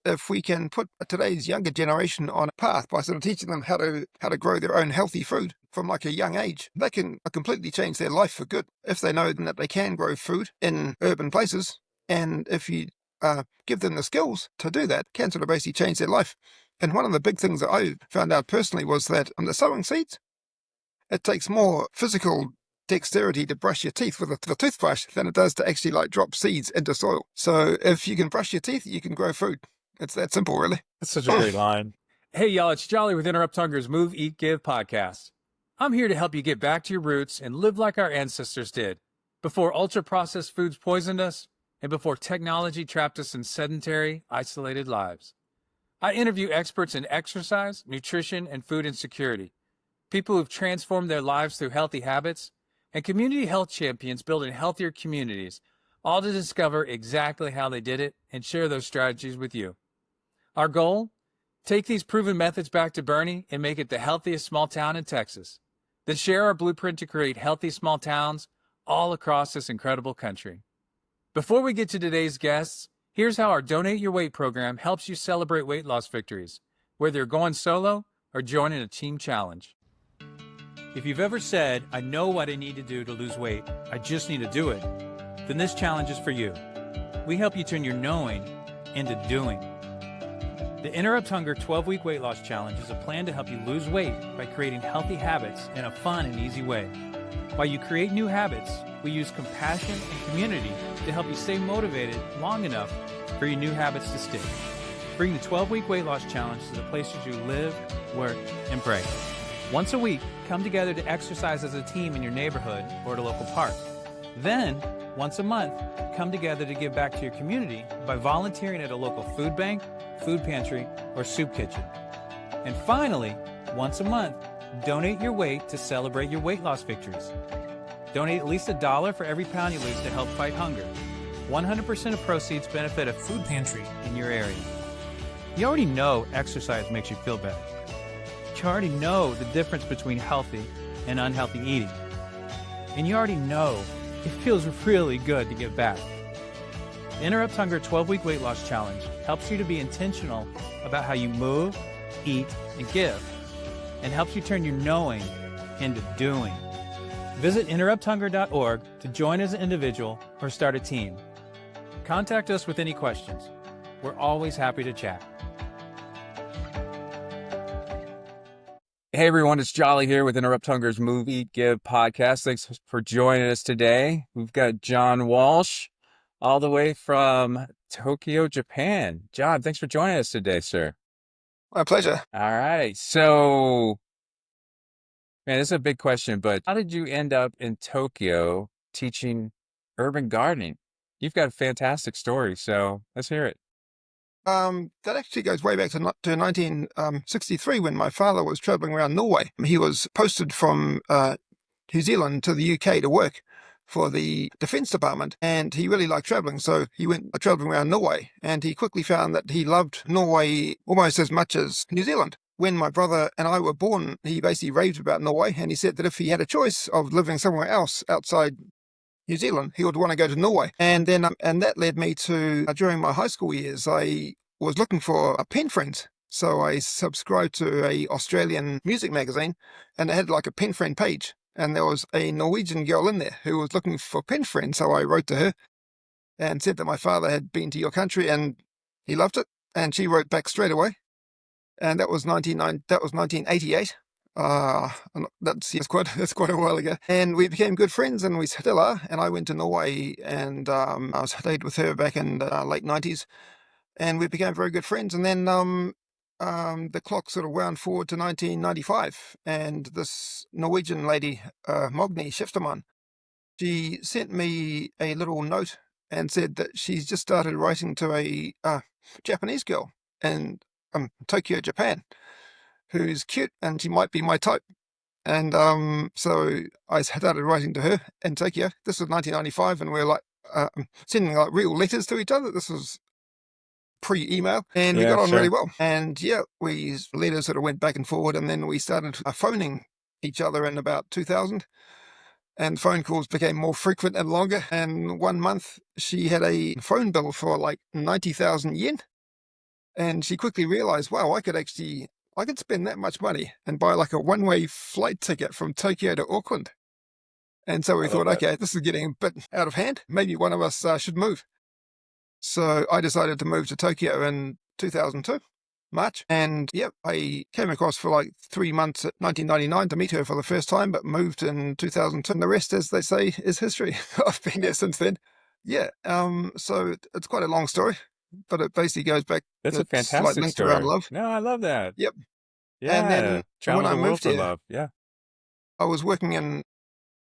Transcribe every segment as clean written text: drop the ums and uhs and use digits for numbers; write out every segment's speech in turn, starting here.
if we can put today's younger generation on a path by sort of teaching them how to grow their own healthy food from like a young age, they can completely change their life for good if they know that they can grow food in urban places. And if you give them the skills to do that, can sort of basically change their life. And one of the big things that I found out personally was that on the sowing seeds, it takes more physical dexterity to brush your teeth with a toothbrush than it does to actually like drop seeds into soil. So if you can brush your teeth, you can grow food. It's that simple, really. That's such a great line. Hey, y'all, it's Jolly with Interrupt Hunger's Move, Eat, Give podcast. I'm here to help you get back to your roots and live like our ancestors did, before ultra-processed foods poisoned us and before technology trapped us in sedentary, isolated lives. I interview experts in exercise, nutrition, and food insecurity, people who've transformed their lives through healthy habits, and community health champions building healthier communities, all to discover exactly how they did it and share those strategies with you. Our goal? Take these proven methods back to Bernie and make it the healthiest small town in Texas. Then share our blueprint to create healthy small towns all across this incredible country. Before we get to today's guests, here's how our Donate Your Weight program helps you celebrate weight loss victories, whether you're going solo or joining a team challenge. If you've ever said, I know what I need to do to lose weight, I just need to do it, then this challenge is for you. We help you turn your knowing into doing. The Interrupt Hunger 12-Week Weight Loss Challenge is a plan to help you lose weight by creating healthy habits in a fun and easy way. While you create new habits, we use compassion and community to help you stay motivated long enough for your new habits to stick. Bring the 12-Week Weight Loss Challenge to the places you live, work, and pray. Once a week, come together to exercise as a team in your neighborhood or at a local park. Then, once a month, come together to give back to your community by volunteering at a local food bank, food pantry, or soup kitchen. And finally, once a month, donate your weight to celebrate your weight loss victories. Donate at least $1 for every pound you lose to help fight hunger. 100% of proceeds benefit a food pantry in your area. You already know exercise makes you feel better. You already know the difference between healthy and unhealthy eating. And you already know it feels really good to give back. The Interrupt Hunger 12-Week Weight Loss Challenge helps you to be intentional about how you move, eat, and give, and helps you turn your knowing into doing. Visit interrupthunger.org to join as an individual or start a team. Contact us with any questions. We're always happy to chat. Hey everyone, it's Jolly here with Interrupt Hunger's Move, Eat, Give podcast. Thanks for joining us today. We've got Jon Walsh all the way from Tokyo, Japan. Jon, thanks for joining us today, sir. My pleasure. All right. So, man, this is a big question, but how did you end up in Tokyo teaching urban gardening? You've got a fantastic story, so let's hear it. That actually goes way back to 1963 when my father was traveling around Norway. He was posted from New Zealand to the UK to work for the Defence Department, and he really liked traveling, so he went traveling around Norway, and he quickly found that he loved Norway almost as much as New Zealand. When my brother and I were born, he basically raved about Norway, and he said that if he had a choice of living somewhere else outside New Zealand, he would want to go to Norway. And then, and that led me to, during my high school years, I was looking for a pen friend. So I subscribed to a Australian music magazine, and it had like a pen friend page. And there was a Norwegian girl in there who was looking for pen friend. So I wrote to her and said that my father had been to your country and he loved it. And she wrote back straight away. And that was 1988. That's quite a while ago. And we became good friends, and we still are. And I went to Norway, and I stayed with her back in the late 90s, and we became very good friends. And then the clock sort of wound forward to 1995, and this Norwegian lady, Mogni Skiftemann, she sent me a little note and said that she's just started writing to a Japanese girl in Tokyo, Japan, who's cute, and she might be my type. And so I started writing to her in Tokyo. This was 1995, and we were like sending like real letters to each other. This was pre-email, and we got on really well. And letters sort of went back and forward, and then we started phoning each other in about 2000. And phone calls became more frequent and longer. And 1 month, she had a phone bill for like 90,000 yen. And she quickly realized, wow, I could spend that much money and buy like a one-way flight ticket from Tokyo to Auckland. And so we I love thought, that. okay, this is getting a bit out of hand. Maybe one of us should move. So I decided to move to Tokyo in 2002, March. And yep, I came across for like 3 months at 1999 to meet her for the first time, but moved in 2002. And the rest, as they say, is history. I've been there since then. Yeah. So it's quite a long story, but it basically goes back. That's a It's like fantastic linked around story. love. No, I love that. Yep. And Yeah. then when Travel I the world moved for here, love. Yeah. I was working in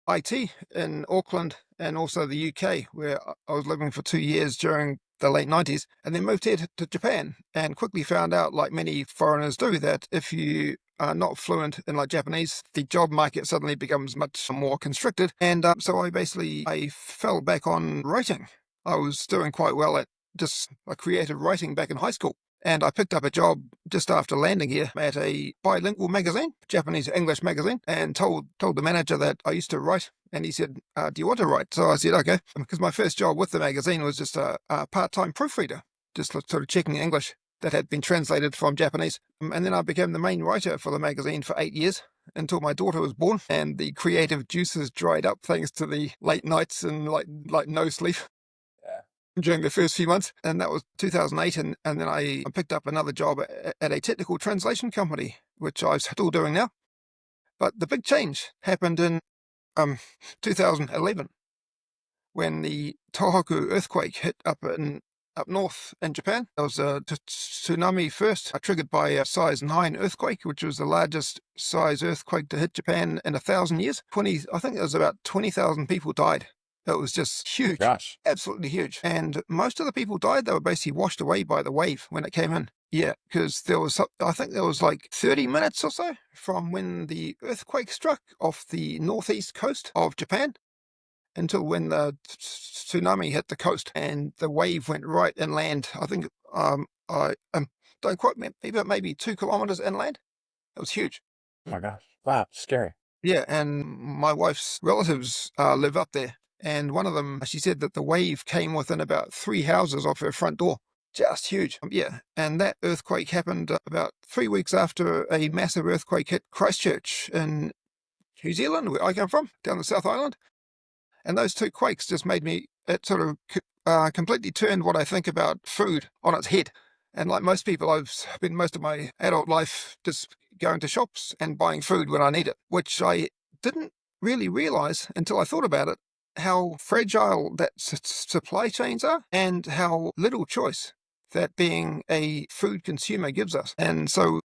IT in Auckland and also the UK, where I was living for 2 years during the late 90s, and then moved here to Japan and quickly found out, like many foreigners do, that if you are not fluent in like Japanese, the job market suddenly becomes much more constricted. And so I fell back on writing. I was doing quite well at just creative writing back in high school. And I picked up a job just after landing here at a bilingual magazine, Japanese English magazine, and told the manager that I used to write. And he said, do you want to write? So I said, okay, because my first job with the magazine was just a part-time proofreader, just sort of checking English that had been translated from Japanese. And then I became the main writer for the magazine for 8 years until my daughter was born, and the creative juices dried up thanks to the late nights and like no sleep during the first few months. And that was 2008. And then I picked up another job at a technical translation company, which I'm still doing now. But the big change happened in 2011 when the Tohoku earthquake hit up north in Japan. There was a tsunami first, triggered by a size 9 earthquake, which was the largest size earthquake to hit Japan in 1,000 years. I think there was about 20,000 people died. It was just huge. Gosh. Absolutely huge. And most of the people died. They were basically washed away by the wave when it came in. Yeah, because I think there was like 30 minutes or so from when the earthquake struck off the northeast coast of Japan until when the tsunami hit the coast and the wave went right inland. I think, don't quote me, maybe 2 kilometers inland. It was huge. Oh my gosh. Wow. Scary. Yeah, and my wife's relatives live up there. And one of them, she said that the wave came within about 3 houses off her front door. Just huge. Yeah, and that earthquake happened about 3 weeks after a massive earthquake hit Christchurch in New Zealand, where I come from, down the South Island. And those 2 quakes just made me, it sort of completely turned what I think about food on its head. And like most people, I've spent most of my adult life just going to shops and buying food when I need it, which I didn't really realize until I thought about it, how fragile that supply chains are and how little choice that being a food consumer gives us. And so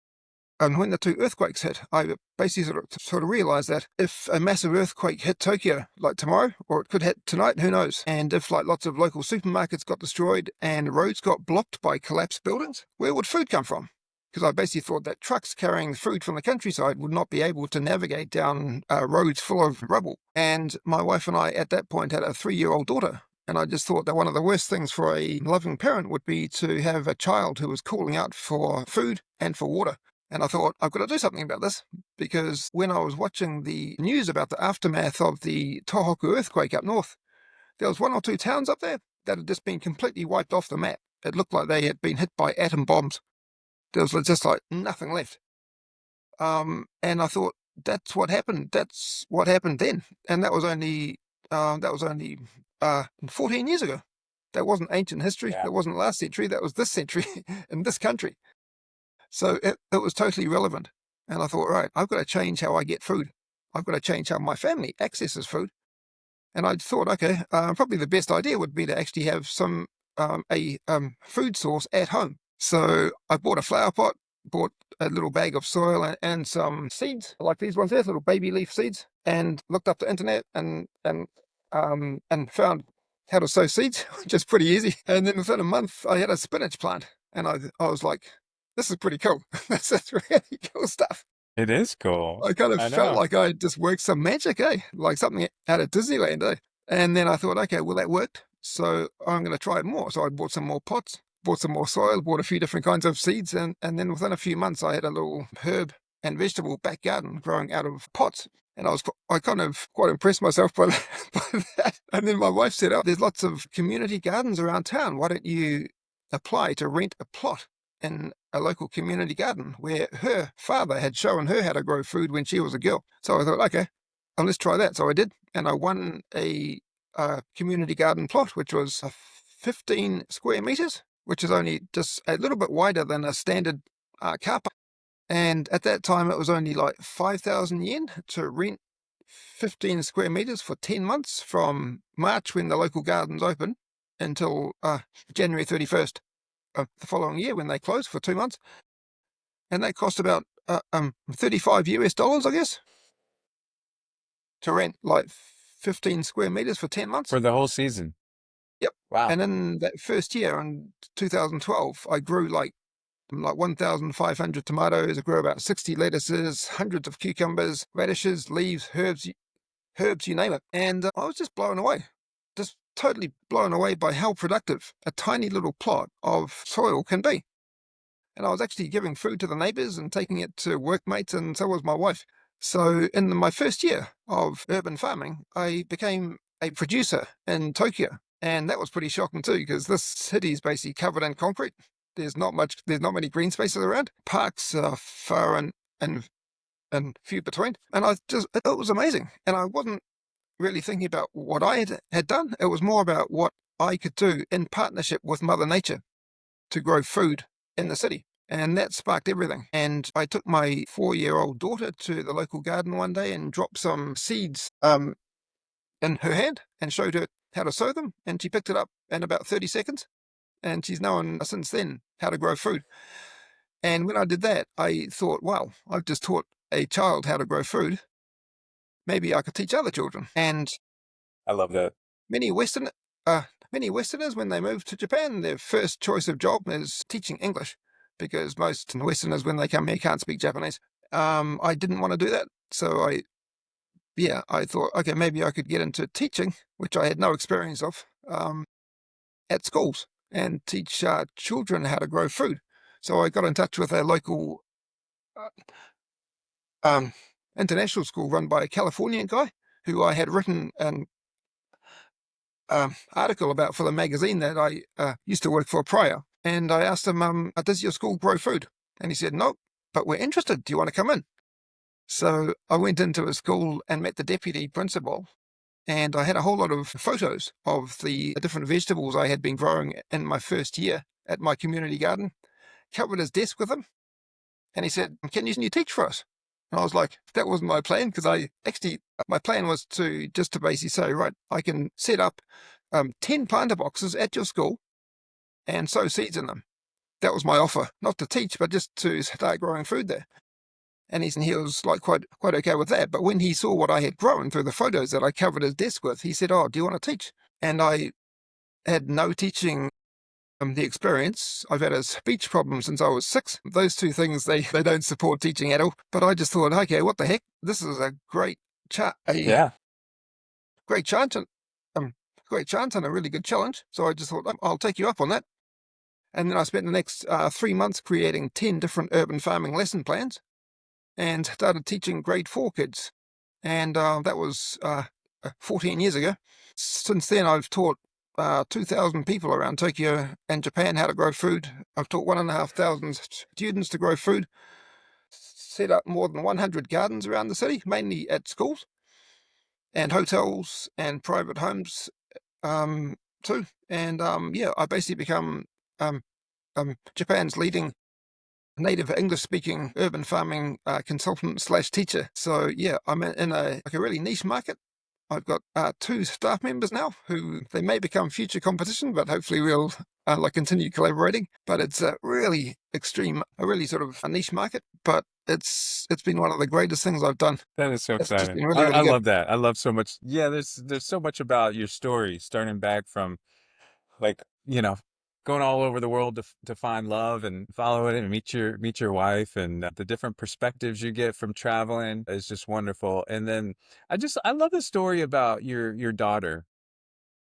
when the 2 earthquakes hit, I basically sort of realized that if a massive earthquake hit Tokyo like tomorrow, or it could hit tonight, who knows? And if like lots of local supermarkets got destroyed and roads got blocked by collapsed buildings, where would food come from? Because I basically thought that trucks carrying food from the countryside would not be able to navigate down roads full of rubble. And my wife and I at that point had a 3-year-old daughter. And I just thought that one of the worst things for a loving parent would be to have a child who was calling out for food and for water. And I thought, I've got to do something about this, because when I was watching the news about the aftermath of the Tohoku earthquake up north, there was 1 or 2 towns up there that had just been completely wiped off the map. It looked like they had been hit by atom bombs. There was just like nothing left. And I thought, that's what happened. That's what happened then. And that was only 14 years ago. That wasn't ancient history. Yeah. That wasn't last century. That was this century in this country. So it was totally relevant. And I thought, right, I've got to change how I get food. I've got to change how my family accesses food. And I thought, okay, probably the best idea would be to actually have a food source at home. So I bought a flower pot, bought a little bag of soil and some seeds, like these ones here, little baby leaf seeds, and looked up the internet and found how to sow seeds, which is pretty easy. And then within a month, I had a spinach plant, and I was like, this is pretty cool. This is really cool stuff. It is cool. I kind of I felt know. like I just worked some magic, like something out of Disneyland, And then I thought, okay, well, that worked, so I'm going to try it more. So I bought some more pots, bought some more soil, bought a few different kinds of seeds, and then within a few months, I had a little herb and vegetable back garden growing out of pots. And I kind of quite impressed myself by that. And then my wife said, oh, there's lots of community gardens around town. Why don't you apply to rent a plot in a local community garden where her father had shown her how to grow food when she was a girl. So I thought, okay, let's try that. So I did, and I won a community garden plot, which was 15 square meters, which is only just a little bit wider than a standard car park. And at that time, it was only like 5,000 yen to rent 15 square meters for 10 months from March when the local gardens open until January 31st the following year when they close for 2 months. And that cost about 35 US dollars, I guess, to rent like 15 square meters for 10 months. For the whole season. Yep. Wow. And in that first year, in 2012, I grew like 1,500 tomatoes. I grew about 60 lettuces, hundreds of cucumbers, radishes, leaves, herbs, you name it. And I was just blown away, just totally blown away by how productive a tiny little plot of soil can be. And I was actually giving food to the neighbors and taking it to workmates, and so was my wife. So in my first year of urban farming, I became a producer in Tokyo. And that was pretty shocking too, because this city is basically covered in concrete. There's not many green spaces around. Parks are far and few between. And it was amazing. And I wasn't really thinking about what I had done. It was more about what I could do in partnership with Mother Nature to grow food in the city. And that sparked everything. And I took my 4-year-old daughter to the local garden one day and dropped some seeds in her hand and showed her how to sow them. And she picked it up in about 30 seconds. And she's known since then how to grow food. And when I did that, I thought, wow, I've just taught a child how to grow food. Maybe I could teach other children. And I love that. many Westerners, when they move to Japan, their first choice of job is teaching English, because most Westerners, when they come here, can't speak Japanese. I didn't want to do that. So I thought, okay, maybe I could get into teaching, which I had no experience of, at schools and teach children how to grow food. So I got in touch with a local international school run by a Californian guy who I had written an article about for the magazine that I used to work for prior. And I asked him, does your school grow food? And he said, no, but we're interested. Do you want to come in? So I went into his school and met the deputy principal. And I had a whole lot of photos of the different vegetables I had been growing in my first year at my community garden, covered his desk with them. And he said, can you teach for us? And I was like, that wasn't my plan, because my plan was to basically say, right, I can set up 10 planter boxes at your school and sow seeds in them. That was my offer, not to teach, but just to start growing food there. And he was like quite okay with that. But when he saw what I had grown through the photos that I covered his desk with, he said, oh, do you want to teach? And I had no teaching the experience. I've had a speech problem since I was 6. Those two things, they don't support teaching at all. But I just thought, okay, what the heck? This is a great chance and a really good challenge. So I just thought, I'll take you up on that. And then I spent the next 3 months creating 10 different urban farming lesson plans and started teaching grade 4 kids. And that was 14 years ago. Since then, I've taught 2,000 people around Tokyo and Japan how to grow food. I've taught 1,500 students to grow food, set up more than 100 gardens around the city, mainly at schools and hotels and private homes too. And I basically become Japan's leading native English-speaking urban farming consultant/teacher. So yeah, I'm in a really niche market. I've got 2 staff members now who they may become future competition, but hopefully we'll continue collaborating. But it's a really sort of a niche market. But it's been one of the greatest things I've done. That is so It's just exciting. been really, really I good. love that. I love so much. Yeah, there's so much about your story, starting back from like, going all over the world to find love and follow it and meet your wife, and the different perspectives you get from traveling is just wonderful. And then I love the story about your daughter.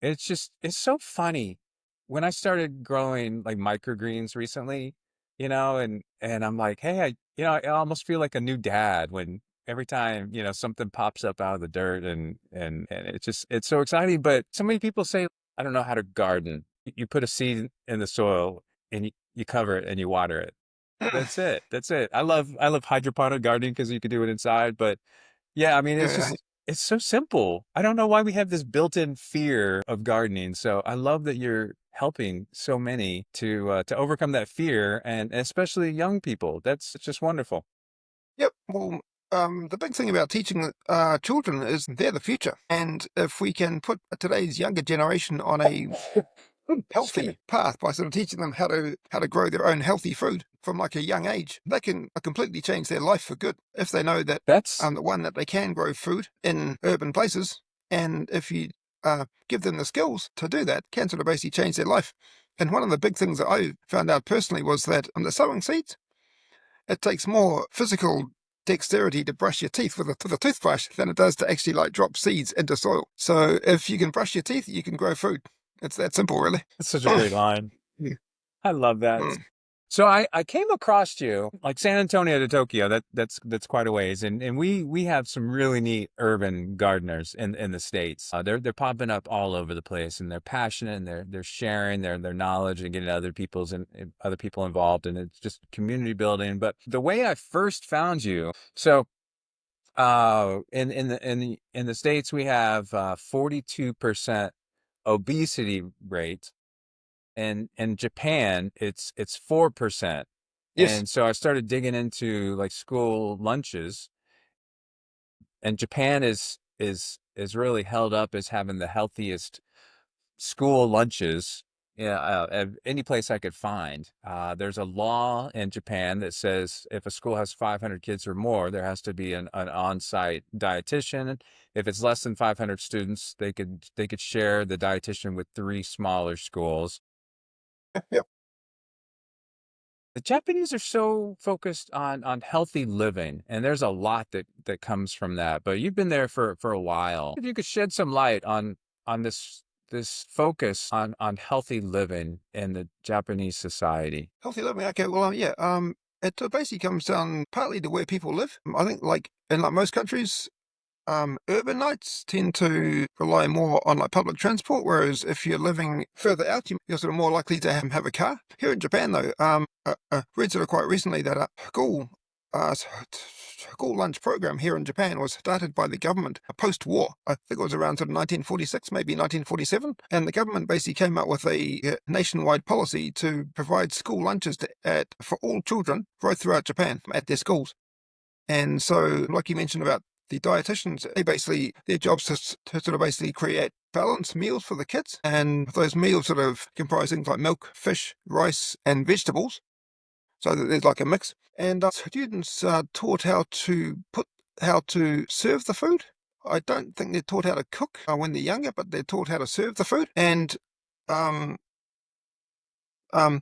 It's so funny. When I started growing like microgreens recently, and I'm like, hey, I almost feel like a new dad when every time, something pops up out of the dirt, and it's so exciting. But so many people say, I don't know how to garden. You put a seed in the soil and you cover it and you water it. That's it. That's it. I love hydroponic gardening because you can do it inside. But yeah, I mean, Yeah, it's so simple. I don't know why we have this built-in fear of gardening. So I love that you're helping so many to overcome that fear, and especially young people. That's just wonderful. yep. Well, the big thing about teaching children is they're the future, and if we can put today's younger generation on a Excuse me. healthy path by sort of teaching them how to grow their own healthy food from like a young age, they can completely change their life for good if they know that That's the one that they can grow food in urban places, and if you give them the skills to do that, can sort of basically change their life. And one of the big things that I found out personally was that the sowing seeds, it takes more physical dexterity to brush your teeth with a toothbrush than it does to actually like drop seeds into soil. So if you can brush your teeth, you can grow food. It's that simple, really. such a great line. Yeah. I love that. Mm. So I came across you like San Antonio to Tokyo. That's quite a ways, and we have some really neat urban gardeners in the States. They're popping up all over the place, and they're passionate, and they're sharing their knowledge and getting and other people involved, and it's just community building. But the way I first found you, so in the States we have 42% obesity rate, and in Japan it's 4%. Yes. And so I started digging into like school lunches, and Japan is really held up as having the healthiest school lunches. Yeah, any place I could find. There's a law in Japan that says if a school has 500 kids or more, there has to be an on-site dietitian. If it's less than 500 students, they could share the dietitian with three smaller schools. Yep. The Japanese are so focused on healthy living, and there's a lot that comes from that. But you've been there for a while. If you could shed some light on this focus on healthy living in the Japanese society. Healthy living. Okay. Well, yeah. It basically comes down partly to where people live. I think, like in like most countries, urbanites tend to rely more on like public transport, whereas if you're living further out, you're sort of more likely to have a car. Here in Japan, though, read sort of quite recently that a school lunch program here in Japan was started by the government post-war. I think it was around sort of 1946, maybe 1947, and the government basically came up with a nationwide policy to provide school lunches for all children right throughout Japan at their schools. And so, like you mentioned about the dietitians, their job's to sort of basically create balanced meals for the kids. And those meals sort of comprise things like milk, fish, rice, and vegetables. So that there's like a mix. And students are taught how to serve the food. I don't think they're taught how to cook when they're younger, but they're taught how to serve the food. And um, um,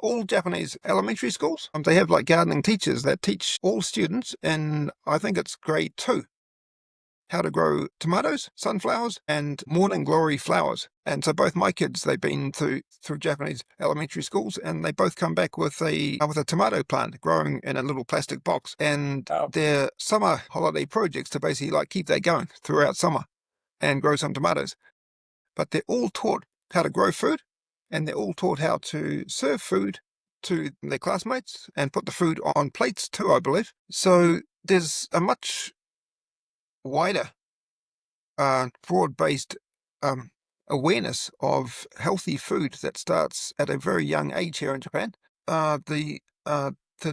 all Japanese elementary schools, they have like gardening teachers that teach all students in, I think it's grade 2, how to grow tomatoes, sunflowers, and morning glory flowers. And so both my kids, they've been through Japanese elementary schools, and they both come back with a tomato plant growing in a little plastic box. And Oh, their summer holiday projects to basically like keep that going throughout summer and grow some tomatoes. But they're all taught how to grow food, and they're all taught how to serve food to their classmates and put the food on plates too, I believe. So there's a much wider, broad-based um, awareness of healthy food that starts at a very young age here in Japan. The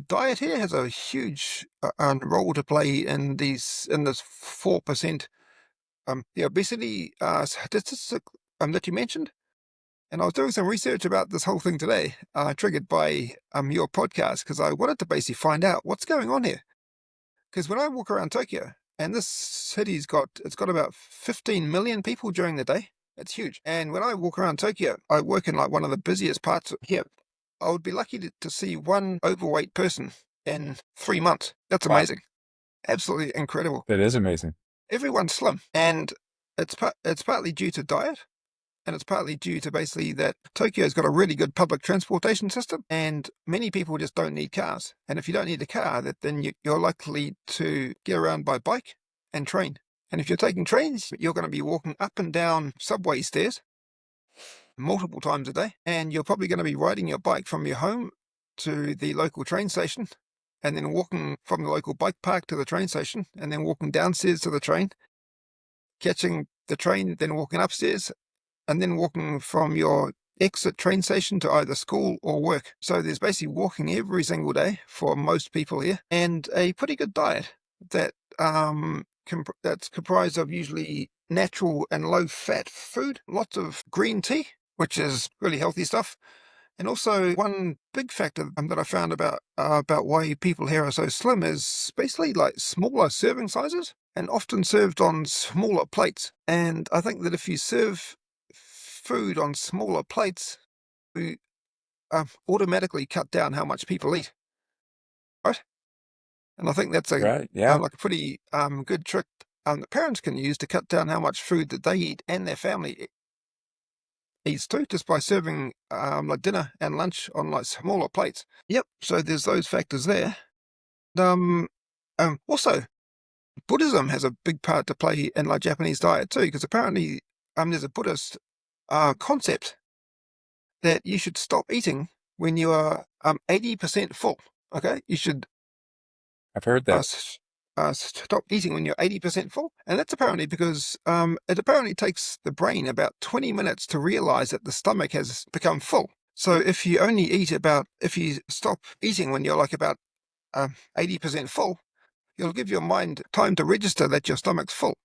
diet here has a huge role to play in this 4% the obesity statistic that you mentioned. And I was doing some research about this whole thing today, triggered by your podcast, because I wanted to basically find out what's going on here. Because when I walk around Tokyo, and this it's got about 15 million people during the day. It's huge. And when I walk around Tokyo, I work in like one of the busiest parts here. I would be lucky to see one overweight person in 3 months. That's wow, amazing. Absolutely incredible. that is amazing. Everyone's slim, and it's partly due to diet, and it's partly due to basically that Tokyo's got a really good public transportation system, and many people just don't need cars. And if you don't need a car, then you're likely to get around by bike and train. And if you're taking trains, you're going to be walking up and down subway stairs, multiple times a day, and you're probably going to be riding your bike from your home to the local train station, and then walking from the local bike park to the train station, and then walking downstairs to the train, catching the train, then walking upstairs, and then walking from your exit train station to either school or work. So there's basically walking every single day for most people here, and a pretty good diet that that's comprised of usually natural and low-fat food, lots of green tea, which is really healthy stuff. And also, one big factor that I found about why people here are so slim is basically like smaller serving sizes, and often served on smaller plates. And I think that if you serve food on smaller plates, you automatically cut down how much people eat, right? And I think that's Right. Yeah. like a pretty good trick that parents can use to cut down how much food that they eat and their family eats too, just by serving like dinner and lunch on like smaller plates. Yep. So there's those factors there. Um, Also, Buddhism has a big part to play in like Japanese diet too, because apparently there's a Buddhist concept that you should stop eating when you are 80% full. Okay, you should I've heard uh, that. s- stop eating when you're 80% full, and that's apparently because it apparently takes the brain about 20 minutes to realize that the stomach has become full. So if you stop eating when you're like about 80% full, you'll give your mind time to register that your stomach's full,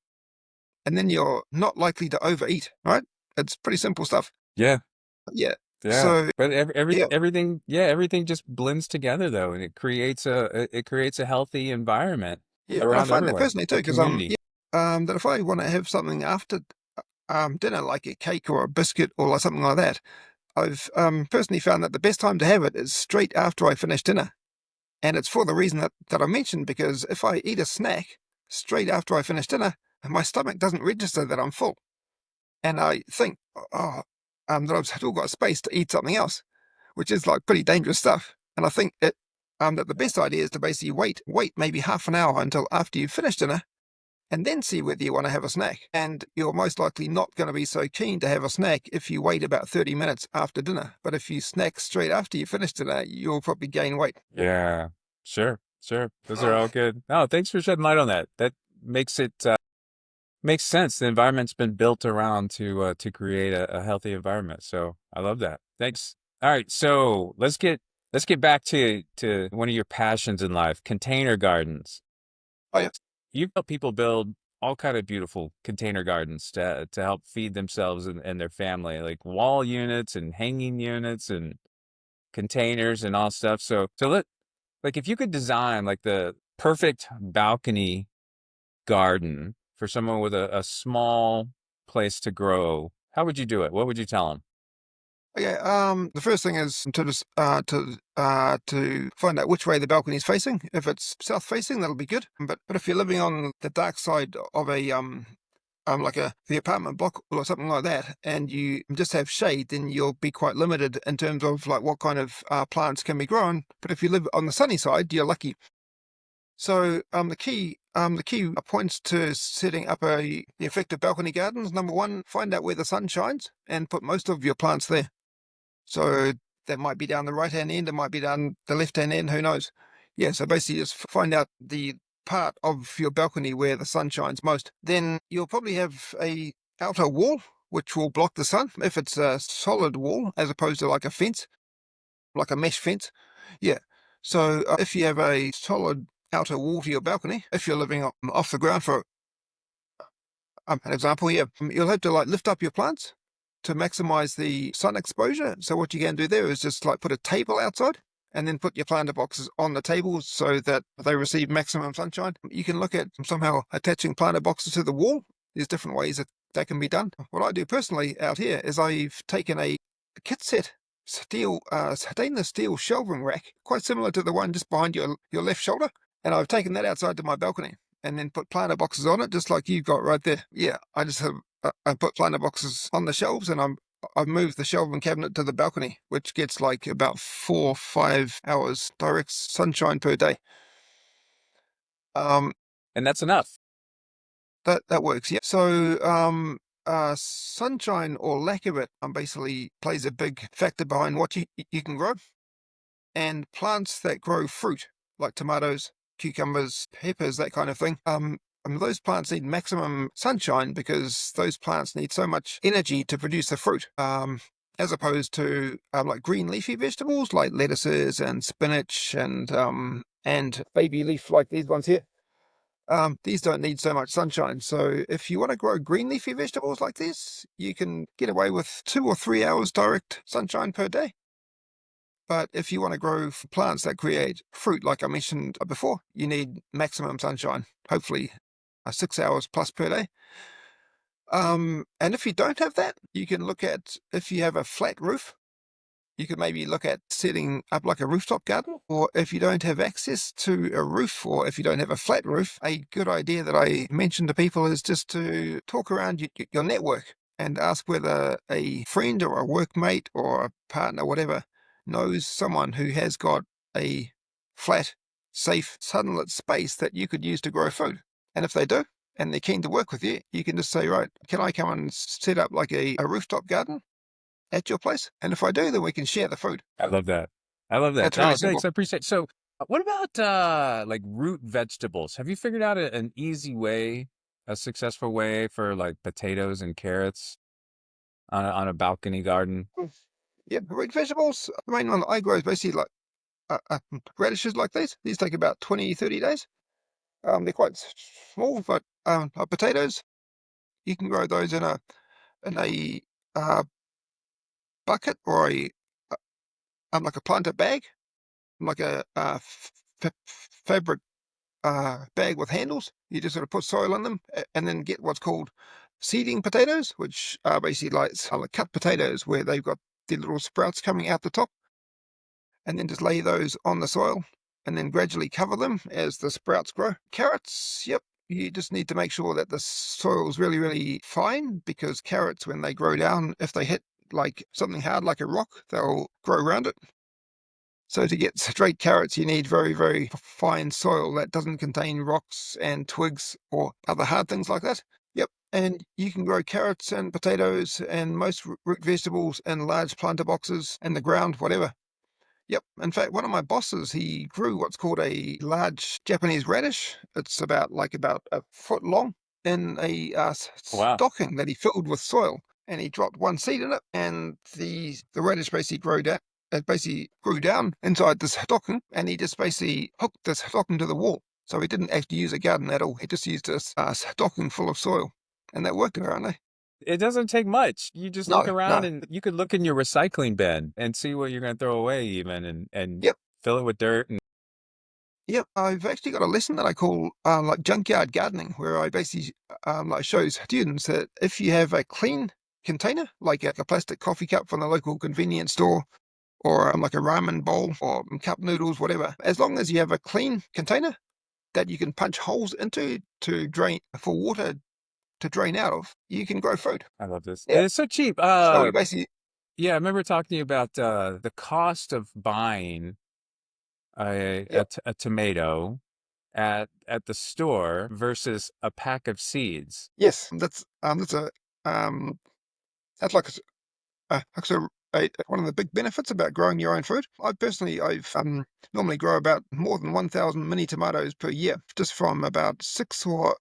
and then you're not likely to overeat, right? It's pretty simple stuff. Yeah. Yeah. Yeah. So, But yeah, everything just blends together though, and it creates a healthy environment yeah. And I around find that everyone, personally too, a because community. yeah, that if I want to have something after dinner, like a cake or a biscuit or like something like that, I've personally found that the best time to have it is straight after I finish dinner. And it's for the reason that I mentioned, because if I eat a snack straight after I finish dinner, my stomach doesn't register that I'm full. And I think, that I've still got space to eat something else, which is like pretty dangerous stuff. And I think that the best idea is to basically wait maybe half an hour until after you've finished dinner, and then see whether you want to have a snack. And you're most likely not going to be so keen to have a snack if you wait about 30 minutes after dinner. But if you snack straight after you finish dinner, you'll probably gain weight. Yeah. Sure. Sure. Those are all good. Oh, thanks for shedding light on that. That makes it makes sense. The environment's been built around to create a healthy environment. So I love that. Thanks. All right. So let's get back to one of your passions in life, container gardens. Oh, yeah. You've helped people build all kind of beautiful container gardens to help feed themselves and their family, like wall units and hanging units and containers and all stuff. So like if you could design like the perfect balcony garden for someone with a small place to grow, how would you do it? What would you tell them? Okay, the first thing is to just to find out which way the balcony is facing. If it's south facing, that'll be good. But if you're living on the dark side of a like the apartment block or something like that, and you just have shade, then you'll be quite limited in terms of like what kind of plants can be grown. But if you live on the sunny side, you're lucky. So the key points to setting up the effective balcony gardens. Number one, find out where the sun shines and put most of your plants there. So that might be down the right-hand end, it might be down the left-hand end, who knows? Yeah, so basically just find out the part of your balcony where the sun shines most. Then you'll probably have a outer wall which will block the sun, if it's a solid wall as opposed to like a fence, like a mesh fence. Yeah. So if you have a solid outer wall to your balcony, if you're living off the ground, for an example here, you'll have to like lift up your plants to maximize the sun exposure. So what you can do there is just like put a table outside and then put your planter boxes on the table so that they receive maximum sunshine. You can look at somehow attaching planter boxes to the wall. There's different ways that can be done. What I do personally out here is I've taken a kit set stainless steel shelving rack, quite similar to the one just behind your left shoulder, and I've taken that outside to my balcony and then put planter boxes on it, just like you've got right there. Yeah, I just have I put planter boxes on the shelves, and I've moved the shelving cabinet to the balcony, which gets like about 4 or 5 hours direct sunshine per day. Um, And that's enough. that works. Yeah. So sunshine or lack of it basically plays a big factor behind what you can grow. And plants that grow fruit, like tomatoes, cucumbers, peppers, that kind of thing, those plants need maximum sunshine because those plants need so much energy to produce the fruit. As opposed to like green leafy vegetables like lettuces and spinach and baby leaf like these ones here. These don't need so much sunshine. So if you want to grow green leafy vegetables like this, you can get away with 2 or 3 hours direct sunshine per day. But if you want to grow plants that create fruit, like I mentioned before, you need maximum sunshine, hopefully 6 hours plus per day. And if you don't have that, you can look at, if you have a flat roof, you could maybe look at setting up like a rooftop garden. Or if you don't have access to a roof, or if you don't have a flat roof, a good idea that I mention to people is just to talk around your network and ask whether a friend or a workmate or a partner, whatever, knows someone who has got a flat, safe, sunlit space that you could use to grow food. And if they do, and they're keen to work with you, you can just say, right, can I come and set up like a rooftop garden at your place? And if I do, then we can share the food. I love that. I love that. That's really Oh, simple. thanks. I appreciate it. So, what about like root vegetables? Have you figured out an easy way, a successful way for like potatoes and carrots on a balcony garden? Yeah, root vegetables, the main one that I grow is basically like radishes like these. These take about 20, 30 days. They're quite small, but potatoes, you can grow those in a uh, bucket or like a planter bag, like a fabric bag with handles. You just sort of put soil in them and then get what's called seeding potatoes, which are basically like cut potatoes where they've got the little sprouts coming out the top, and then just lay those on the soil and then gradually cover them as the sprouts grow. Carrots, yep, you just need to make sure that the soil's really, really fine, because carrots, when they grow down, if they hit like something hard like a rock, they'll grow around it. So to get straight carrots, you need very, very fine soil that doesn't contain rocks and twigs or other hard things like that. Yep, and you can grow carrots and potatoes and most root vegetables in large planter boxes in the ground, whatever. Yep. In fact, one of my bosses, he grew what's called a large Japanese radish. It's about a foot long in a Wow. stocking that he filled with soil, and he dropped one seed in it, and the radish basically grew down. It basically grew down inside this stocking, and he just basically hooked this stocking to the wall. So he didn't actually use a garden at all. He just used a stocking full of soil, and that worked apparently. It doesn't take much. You just look No, around no. and you could look in your recycling bin and see what you're going to throw away even and Yep. fill it with dirt. And Yep, I've actually got a lesson that I call like junkyard gardening, where I basically like show students that if you have a clean container, like a plastic coffee cup from the local convenience store, or like a ramen bowl or cup noodles, whatever, as long as you have a clean container that you can punch holes into to drain for water to drain out of, you can grow food. I love this. Yeah. And it's so cheap. So we basically, Yeah, I remember talking to you about the cost of buying yep, a tomato at the store versus a pack of seeds. yes, um that's like so one of the big benefits about growing your own food. I've normally grow about more than 1,000 mini tomatoes per year, just from about 6 or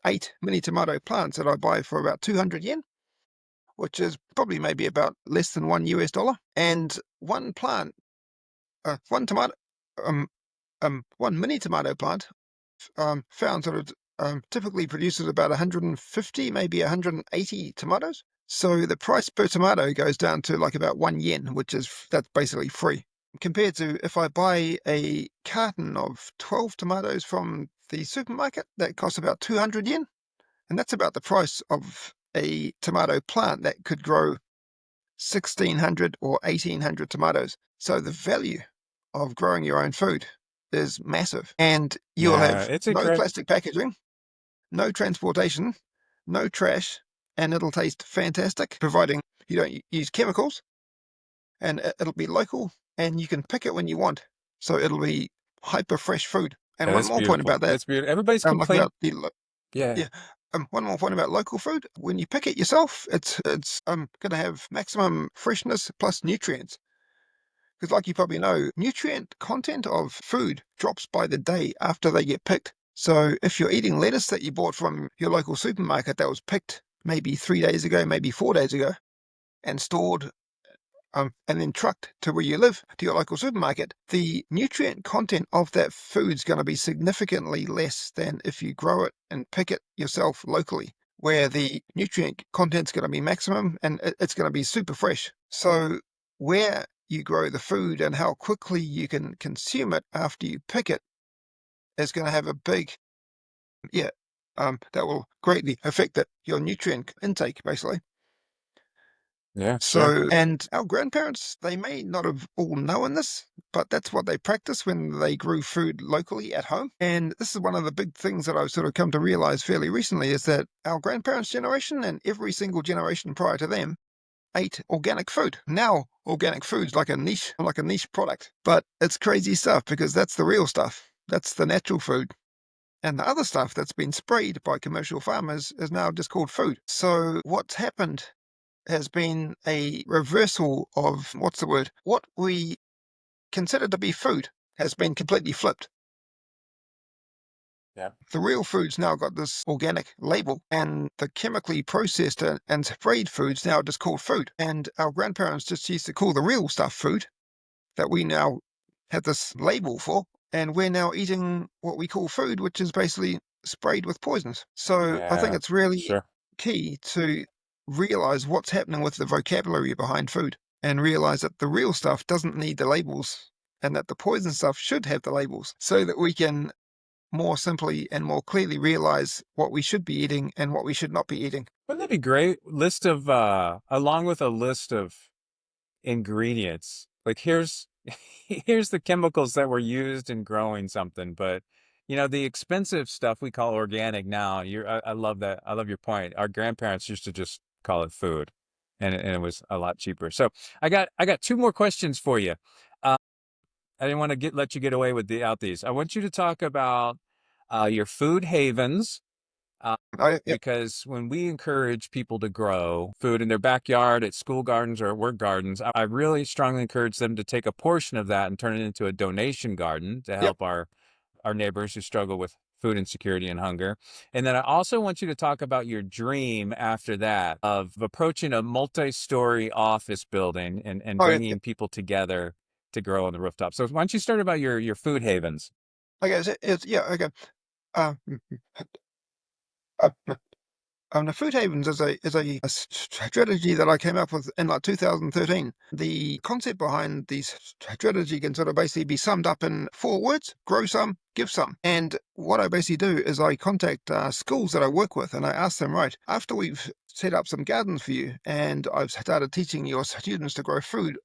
8 mini tomato plants that I buy for about 200 yen, which is probably maybe about less than $1. And one plant, one tomato, um, one mini tomato plant, found sort of typically produces about 150, maybe 180 tomatoes. So the price per tomato goes down to like about 1 yen, that's basically free. Compared to if I buy a carton of 12 tomatoes from the supermarket, that costs about 200 yen. And that's about the price of a tomato plant that could grow 1,600 or 1,800 tomatoes. So the value of growing your own food is massive. And you'll Yeah, have it's no incredible. plastic packaging, no transportation, no trash, and it'll taste fantastic, providing you don't use chemicals, and it'll be local, and you can pick it when you want. So it'll be hyper fresh food. And Yeah, one that's more point beautiful. about that, That's beautiful. Everybody's like complaining. about the Yeah. yeah. one more point about local food. When you pick it yourself, it's going to have maximum freshness plus nutrients. Because like you probably know, nutrient content of food drops by the day after they get picked. So if you're eating lettuce that you bought from your local supermarket that was picked maybe 3 days ago, maybe 4 days ago, and stored and then trucked to where you live, to your local supermarket, the nutrient content of that food's going to be significantly less than if you grow it and pick it yourself locally, where the nutrient content's going to be maximum and it's going to be super fresh. So where you grow the food and how quickly you can consume it after you pick it is going to have a big, that will greatly affect your nutrient intake, basically. Yeah, sure. So, and our grandparents, they may not have all known this, but that's what they practiced when they grew food locally at home. And this is one of the big things that I've sort of come to realize fairly recently is that our grandparents' generation and every single generation prior to them ate organic food. Now, organic food's like a niche product, but it's crazy stuff because that's the real stuff. That's the natural food. And the other stuff that's been sprayed by commercial farmers is now just called food. So what's happened has been a reversal of what we consider to be food has been completely flipped. Yeah. The real food's now got this organic label, and the chemically processed and sprayed food's now just called food. And our grandparents just used to call the real stuff food that we now have this label for, and we're now eating what we call food, which is basically sprayed with poisons. So I think Yeah, it's really sure. key to realize what's happening with the vocabulary behind food and realize that the real stuff doesn't need the labels and that the poison stuff should have the labels so that we can more simply and more clearly realize what we should be eating and what we should not be eating. Wouldn't that be great? List of along with a list of ingredients. Like here's the chemicals that were used in growing something, but the expensive stuff we call organic now. I love that. I love your point. Our grandparents used to just call it food, and it was a lot cheaper. So I got two more questions for you. Uh, I didn't want to let you get away without these. I want you to talk about your food havens. Yeah. Because when we encourage people to grow food in their backyard, at school gardens or at work gardens, I really strongly encourage them to take a portion of that and turn it into a donation garden to Yep. help our neighbors who struggle with food insecurity and hunger. And then I also want you to talk about your dream after that of approaching a multi-story office building and Oh, yeah. bringing people together to grow on the rooftop. So why don't you start about your food havens? Okay. Okay. Uh, uh, the food havens is a strategy that I came up with in like 2013. The concept behind this strategy can sort of basically be summed up in 4 words: grow some, give some. And what I basically do is I contact schools that I work with and I ask them, right, after we've set up some gardens for you and I've started teaching your students to grow food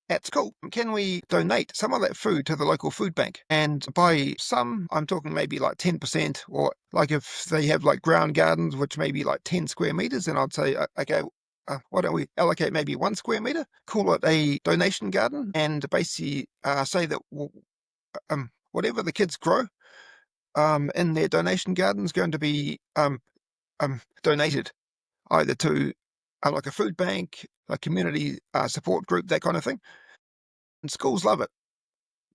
at school, can we donate some of that food to the local food bank? And by some, I'm talking maybe like 10%, or like if they have like ground gardens, which may be like 10 square meters, then I'd say, okay, why don't we allocate maybe 1 square meter, call it a donation garden, and basically say that whatever the kids grow in their donation garden is going to be donated either to like a food bank, a community support group, that kind of thing. And schools love it,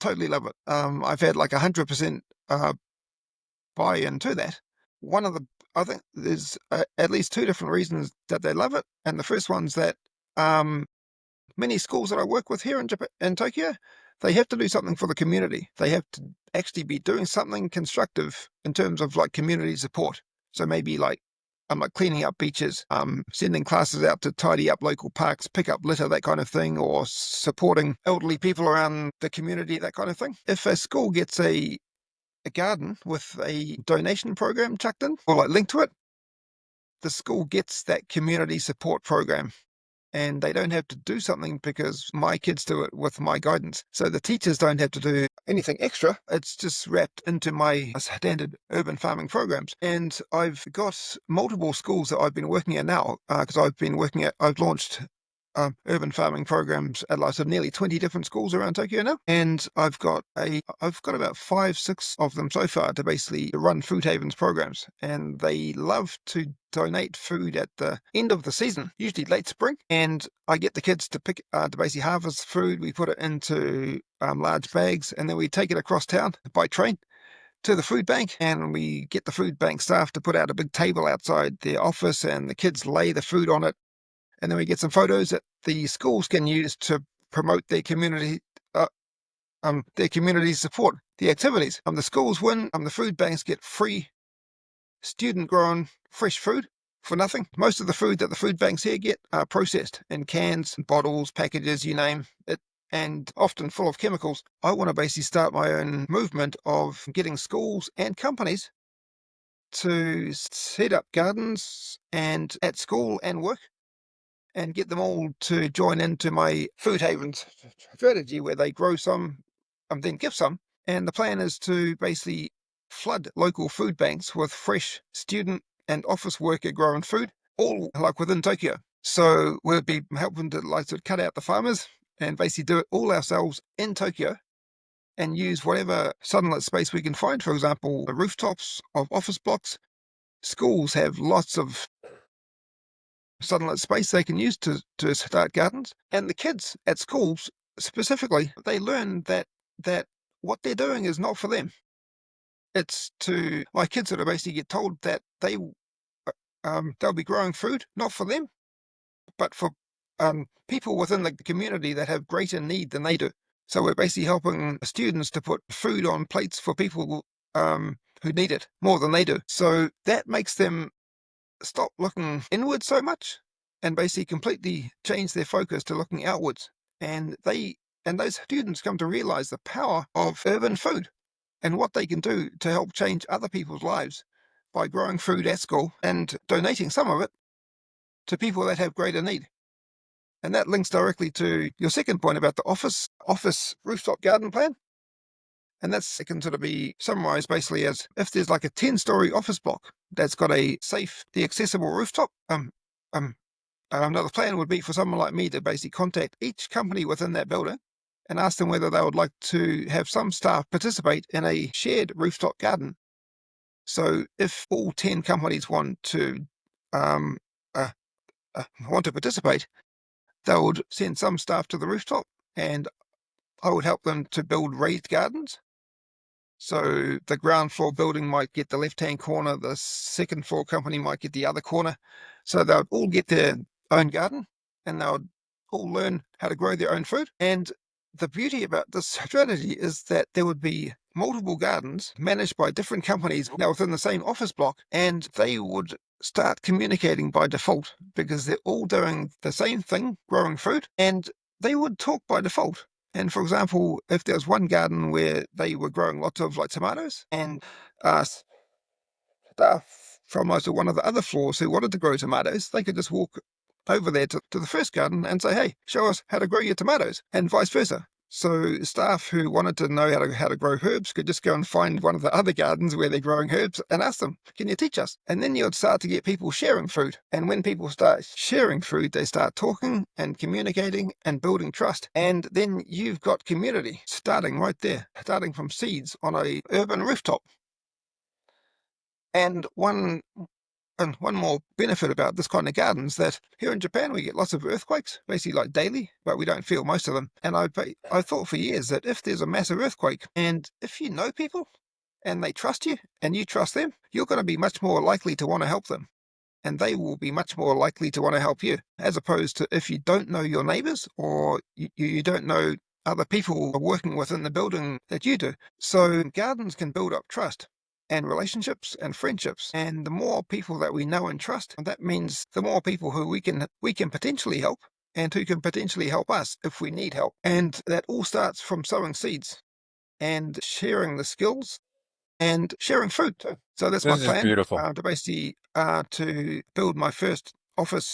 totally love it. I've had like 100% buy-in to that. I think there's at least 2 different reasons that they love it. And the first one's that many schools that I work with here in Tokyo, they have to do something for the community. They have to actually be doing something constructive in terms of like community support. So maybe like like cleaning up beaches, sending classes out to tidy up local parks, pick up litter, that kind of thing, or supporting elderly people around the community, that kind of thing. If a school gets a garden with a donation program chucked in or like linked to it, the school gets that community support program and they don't have to do something because my kids do it with my guidance. So the teachers don't have to do anything extra. It's just wrapped into my standard urban farming programs. And I've got multiple schools that I've been working at now because I've launched urban farming programs at like nearly 20 different schools around Tokyo now, and I've got about 5, 6 of them so far to basically run Food Havens programs, and they love to donate food at the end of the season, usually late spring, and I get the kids to pick to basically harvest food. We put it into large bags, and then we take it across town by train to the food bank, and we get the food bank staff to put out a big table outside their office, and the kids lay the food on it, and then we get some photos that the schools can use to promote their community support the activities. The schools win. The food banks get free student-grown fresh food for nothing. Most of the food that the food banks here get are processed in cans, bottles, packages, you name it, and often full of chemicals. I want to basically start my own movement of getting schools and companies to set up gardens and at school and work, and get them all to join into my Food Havens strategy, where they grow some and then give some. And the plan is to basically flood local food banks with fresh student and office worker grown food, all like within Tokyo. So we'll be helping to cut out the farmers and basically do it all ourselves in Tokyo, and use whatever sunlit space we can find. For example, the rooftops of office blocks. Schools have lots of sunlit space they can use to start gardens. And the kids at schools specifically, they learn that what they're doing is not for them. It's to my kids that are basically get told that they'll be growing food not for them, but for people within the community that have greater need than they do. So we're basically helping students to put food on plates for people who need it more than they do. So that makes them stop looking inwards so much and basically completely change their focus to looking outwards. And those students come to realize the power of urban food and what they can do to help change other people's lives by growing food at school and donating some of it to people that have greater need. And that links directly to your second point about the office rooftop garden plan. And that's can sort of be summarized basically as, if there's like a 10-story office block that's got a safe, the accessible rooftop, another plan would be for someone like me to basically contact each company within that building and ask them whether they would like to have some staff participate in a shared rooftop garden. So if all 10 companies want to participate, they would send some staff to the rooftop, and I would help them to build raised gardens. So the ground floor building might get the left-hand corner, the second floor company might get the other corner. So they'll all get their own garden, and they'll all learn how to grow their own food. And the beauty about this strategy is that there would be multiple gardens managed by different companies now within the same office block, and they would start communicating by default because they're all doing the same thing, growing food, and they would talk by default. And for example, if there was one garden where they were growing lots of like tomatoes, and staff from one of the other floors who wanted to grow tomatoes, they could just walk over there to the first garden and say, hey, show us how to grow your tomatoes, and vice versa. So staff who wanted to know how to grow herbs could just go and find one of the other gardens where they're growing herbs and ask them, can you teach us? And then you'd start to get people sharing food. And when people start sharing food, they start talking and communicating and building trust. And then you've got community starting right there, starting from seeds on a urban rooftop. And one more benefit about this kind of garden is that here in Japan we get lots of earthquakes, basically like daily, but we don't feel most of them. And I thought for years that if there's a massive earthquake, and if you know people and they trust you and you trust them, you're going to be much more likely to want to help them, and they will be much more likely to want to help you, as opposed to if you don't know your neighbors or you don't know other people working within the building that you do. So gardens can build up trust and relationships and friendships, and the more people that we know and trust, that means the more people who we can potentially help, and who can potentially help us if we need help. And that all starts from sowing seeds and sharing the skills and sharing food too. So that's my This is plan, beautiful. to basically to build my first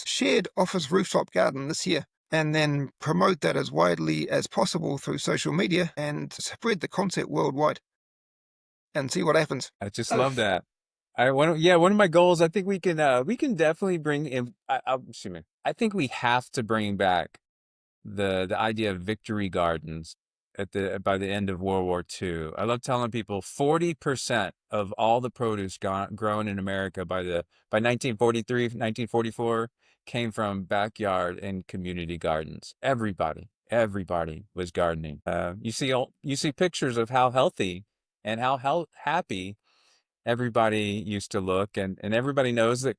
shared office rooftop garden this year, and then promote that as widely as possible through social media and spread the concept worldwide and see what happens. I just love that. one of my goals. I think we can definitely bring in. Excuse me. I think we have to bring back the idea of victory gardens at the by the end of World War II. I love telling people 40% of all the produce grown in America by 1943, 1944 came from backyard and community gardens. Everybody was gardening. You see pictures of how healthy and how happy everybody used to look, and everybody knows that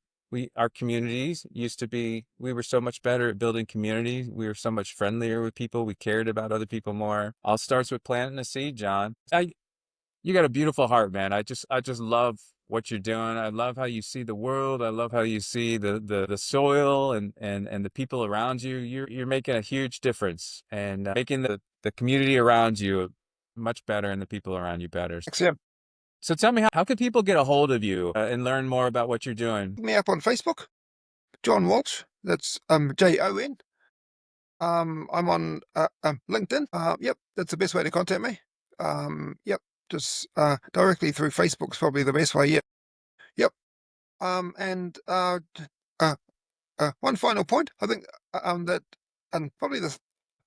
our communities used to be, we were so much better at building communities. We were so much friendlier with people. We cared about other people more. All starts with planting a seed, John. You got a beautiful heart, man. I just love what you're doing. I love how you see the world. I love how you see the soil and the people around you. You're making a huge difference, and making the community around you much better and the people around you better. Thanks, yeah. So tell me, how can people get a hold of you and learn more about what you're doing? Look me up on Facebook, Jon Walsh. That's Jon. I'm on LinkedIn. Yep, that's the best way to contact me. Yep, just directly through Facebook's probably the best way. Yep, yep. And one final point, I think that, and probably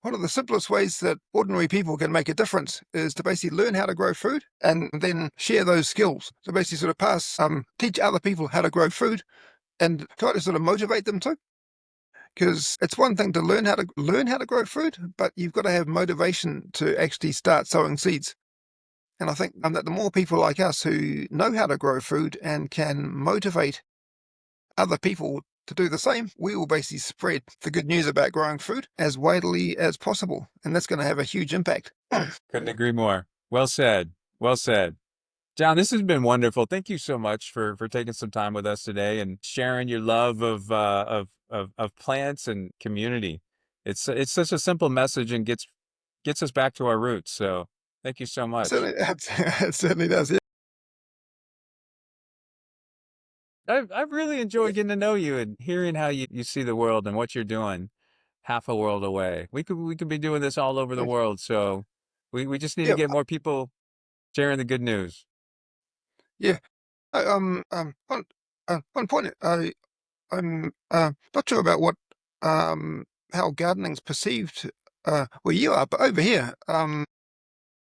one of the simplest ways that ordinary people can make a difference is to basically learn how to grow food and then share those skills. So basically, sort of teach other people how to grow food and try to sort of motivate them to. Because it's one thing to learn how to grow food, but you've got to have motivation to actually start sowing seeds. And I think that the more people like us who know how to grow food and can motivate other people to do the same, we will basically spread the good news about growing food as widely as possible. And that's going to have a huge impact. Couldn't agree more. Well said. Well said. John, this has been wonderful. Thank you so much for taking some time with us today and sharing your love of plants and community. It's such a simple message and gets us back to our roots. So thank you so much. Certainly, it certainly does. Yeah. I've really enjoyed getting to know you and hearing how you see the world and what you're doing half a world away. We could be doing this all over the world. So we just need to Yeah. get more people sharing the good news. Yeah. One point. I'm not sure about what how gardening's perceived where you are, but over here,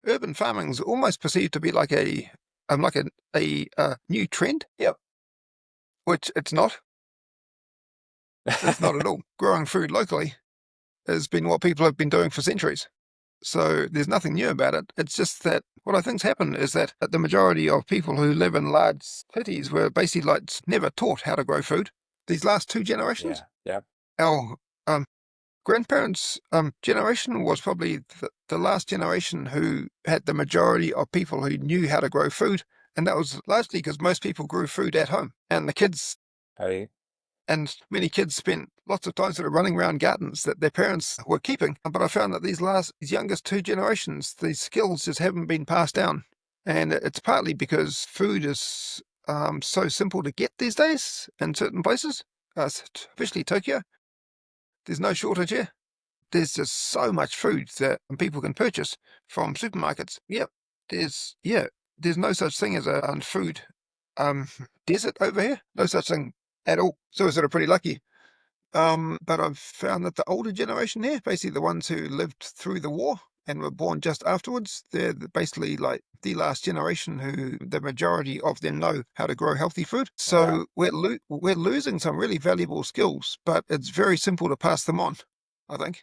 urban farming's almost perceived to be like a new trend. Yep. Which it's not. It's not at all. Growing food locally has been what people have been doing for centuries. So there's nothing new about it. It's just that what I think's happened is that the majority of people who live in large cities were basically like never taught how to grow food. These last two generations, Yeah. our grandparents' generation was probably the last generation who had the majority of people who knew how to grow food. And that was largely because most people grew food at home. And the kids Hey. and many kids spent lots of time sort of running around gardens that their parents were keeping. But I found that these youngest two generations, these skills just haven't been passed down. And it's partly because food is so simple to get these days in certain places, especially Tokyo. There's no shortage here. There's just so much food that people can purchase from supermarkets. Yep. There's no such thing as a food desert over here. No such thing at all. So we're sort of pretty lucky. But I've found that the older generation here, basically the ones who lived through the war and were born just afterwards, they're basically like the last generation who the majority of them know how to grow healthy food. So we're losing some really valuable skills, but it's very simple to pass them on, I think.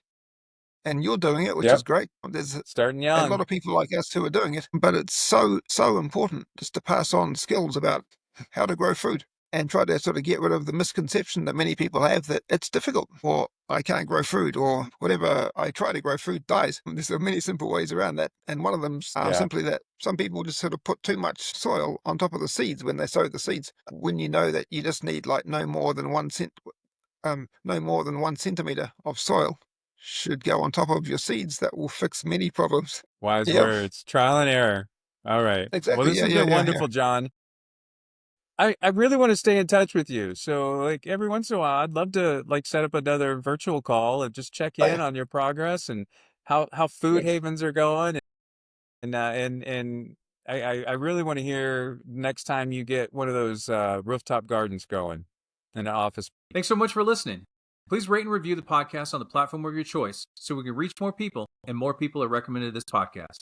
And you're doing it, which is Yep. great. There's Starting a lot young. of people like us who are doing it, but it's so important just to pass on skills about how to grow food and try to sort of get rid of the misconception that many people have that it's difficult or I can't grow food or whatever I try to grow food dies. There's many simple ways around that. And one of them's Yeah. simply that some people just sort of put too much soil on top of the seeds when they sow the seeds, when you know that you just need like no more than 1 centimeter of soil should go on top of your seeds. That will fix many problems. Wise Yeah, words. Trial and error. All right. Well, exactly. this Yeah, has yeah, been yeah, yeah. wonderful, John. I really want to stay in touch with you. So like every once in a while, I'd love to like set up another virtual call and just check Oh, in yeah, on your progress and how food great. havens are going. And I really want to hear next time you get one of those rooftop gardens going in an office. Thanks so much for listening. Please rate and review the podcast on the platform of your choice so we can reach more people and more people are recommended this podcast.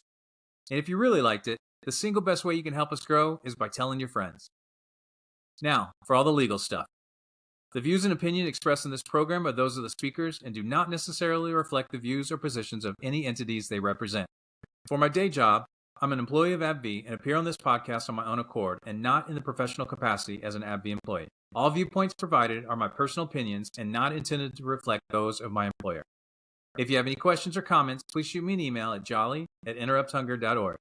And if you really liked it, the single best way you can help us grow is by telling your friends. Now, for all the legal stuff. The views and opinion expressed in this program are those of the speakers and do not necessarily reflect the views or positions of any entities they represent. For my day job, I'm an employee of AbbVie and appear on this podcast on my own accord and not in the professional capacity as an AbbVie employee. All viewpoints provided are my personal opinions and not intended to reflect those of my employer. If you have any questions or comments, please shoot me an email at jolly@interrupthunger.org.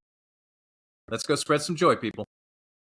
Let's go spread some joy, people.